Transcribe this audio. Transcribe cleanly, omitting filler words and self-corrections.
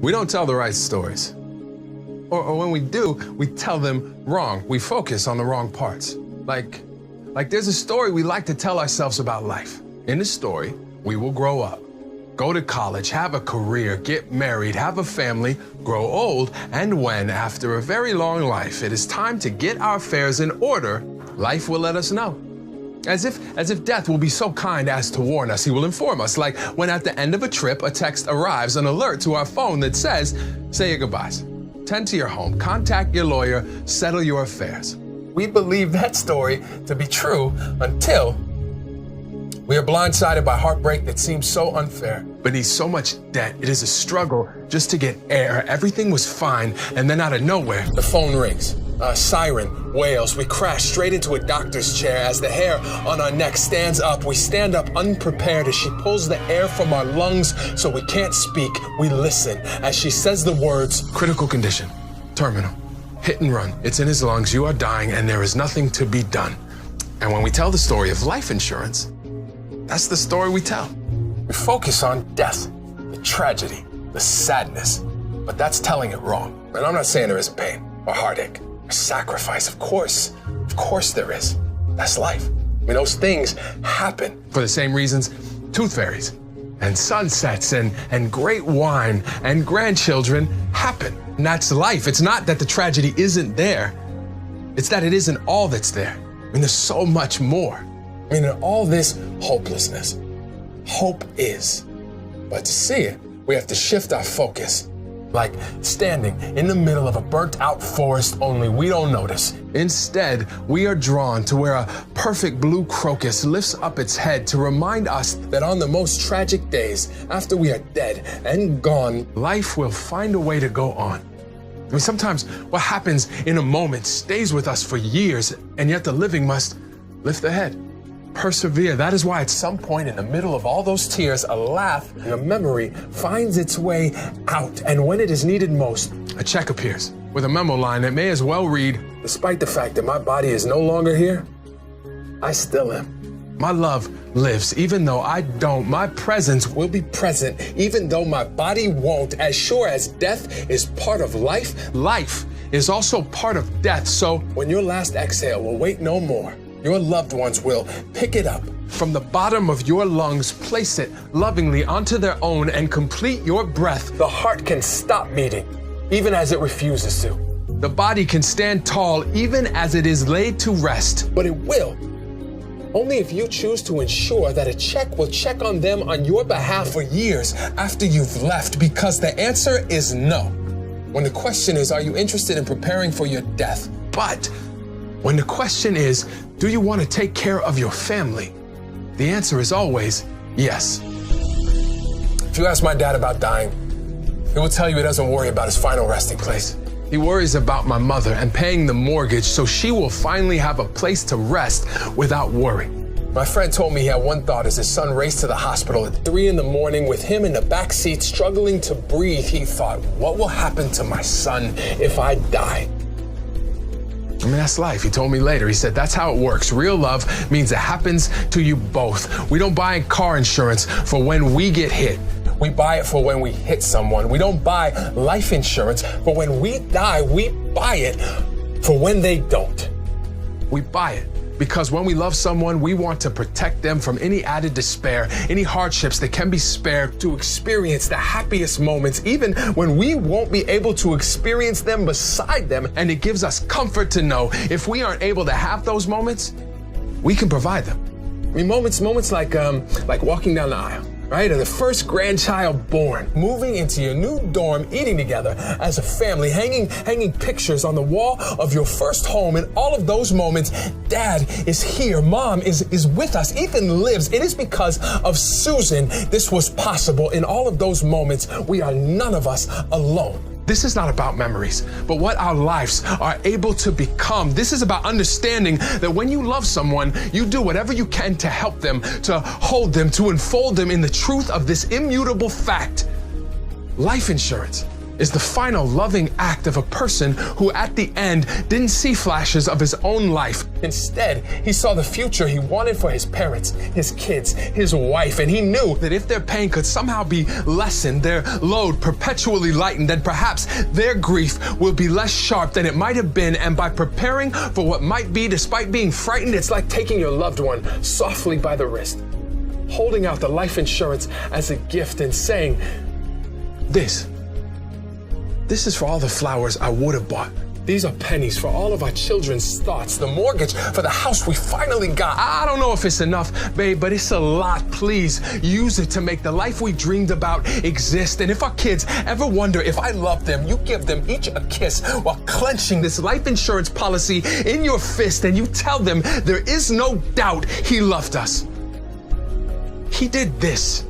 We don't tell the right stories. Or when we do, we tell them wrong. We focus on the wrong parts. Like there's a story we like to tell ourselves about life. In the story, we will grow up, go to college, have a career, get married, have a family, grow old, and when, after a very long life, it is time to get our affairs in order, life will let us know. As if death will be so kind as to warn us. He will inform us, like when at the end of a trip, a text arrives, an alert to our phone that says, say your goodbyes, tend to your home, contact your lawyer, settle your affairs. We believe that story to be true until we are blindsided by heartbreak that seems so unfair. Beneath so much debt, it is a struggle just to get air. Everything was fine, and then out of nowhere, the phone rings. A siren wails. We crash straight into a doctor's chair. As the hair on our neck stands up, we stand up unprepared as she pulls the air from our lungs so we can't speak. We listen as she says the words, critical condition, terminal, hit and run. It's in his lungs. You are dying, and there is nothing to be done. And when we tell the story of life insurance, that's the story we tell. We focus on death, the tragedy, the sadness, but that's telling it wrong. And I'm not saying there isn't pain or heartache. Sacrifice, of course there is. That's life. I mean, those things happen for the same reasons tooth fairies and sunsets and great wine and grandchildren happen. And that's life. It's not that the tragedy isn't there. It's that it isn't all that's there. I mean, there's so much more. I mean, in all this hopelessness, hope is. But to see it, we have to shift our focus. Like standing in the middle of a burnt out forest, only we don't notice. Instead, we are drawn to where a perfect blue crocus lifts up its head to remind us that on the most tragic days, after we are dead and gone, life will find a way to go on. I mean, sometimes what happens in a moment stays with us for years, and yet the living must lift the head. Persevere. That is why at some point in the middle of all those tears, a laugh and a memory finds its way out. And when it is needed most, a check appears with a memo line that may as well read, despite the fact that my body is no longer here, I still am. My love lives. Even though I don't, my presence will be present. Even though my body won't. As sure as death is part of life, life is also part of death. So when your last exhale will wait no more, your loved ones will pick it up from the bottom of your lungs, place it lovingly onto their own, and complete your breath. The heart can stop beating, even as it refuses to. The body can stand tall, even as it is laid to rest. But it will, only if you choose to ensure that a check will check on them on your behalf for years after you've left, because the answer is no. When the question is, are you interested in preparing for your death? But when the question is, do you want to take care of your family? The answer is always yes. If you ask my dad about dying, he will tell you he doesn't worry about his final resting place. He worries about my mother and paying the mortgage so she will finally have a place to rest without worry. My friend told me he had one thought as his son raced to the hospital at 3 a.m. with him in the back seat struggling to breathe. He thought, what will happen to my son if I die? I mean, that's life. He told me later. He said, that's how it works. Real love means it happens to you both. We don't buy car insurance for when we get hit. We buy it for when we hit someone. We don't buy life insurance for when we die. We buy it for when they don't. We buy it because when we love someone, we want to protect them from any added despair, any hardships that can be spared, to experience the happiest moments, even when we won't be able to experience them beside them. And it gives us comfort to know if we aren't able to have those moments, we can provide them. I mean, moments like walking down the aisle, right? Or the first grandchild born, moving into your new dorm, eating together as a family, hanging pictures on the wall of your first home. In all of those moments, Dad is here, Mom is with us, Ethan lives. It is because of Susan this was possible. In all of those moments, we are none of us alone. This is not about memories, but what our lives are able to become. This is about understanding that when you love someone, you do whatever you can to help them, to hold them, to enfold them in the truth of this immutable fact. Life insurance is the final loving act of a person who at the end didn't see flashes of his own life. Instead, he saw the future he wanted for his parents, his kids, his wife, and he knew that if their pain could somehow be lessened, their load perpetually lightened, then perhaps their grief will be less sharp than it might have been. And by preparing for what might be, despite being frightened, it's like taking your loved one softly by the wrist, holding out the life insurance as a gift and saying, This is for all the flowers I would have bought. These are pennies for all of our children's thoughts, the mortgage for the house we finally got. I don't know if it's enough, babe, but it's a lot. Please use it to make the life we dreamed about exist. And if our kids ever wonder if I love them, you give them each a kiss while clenching this life insurance policy in your fist, and you tell them there is no doubt he loved us. He did this.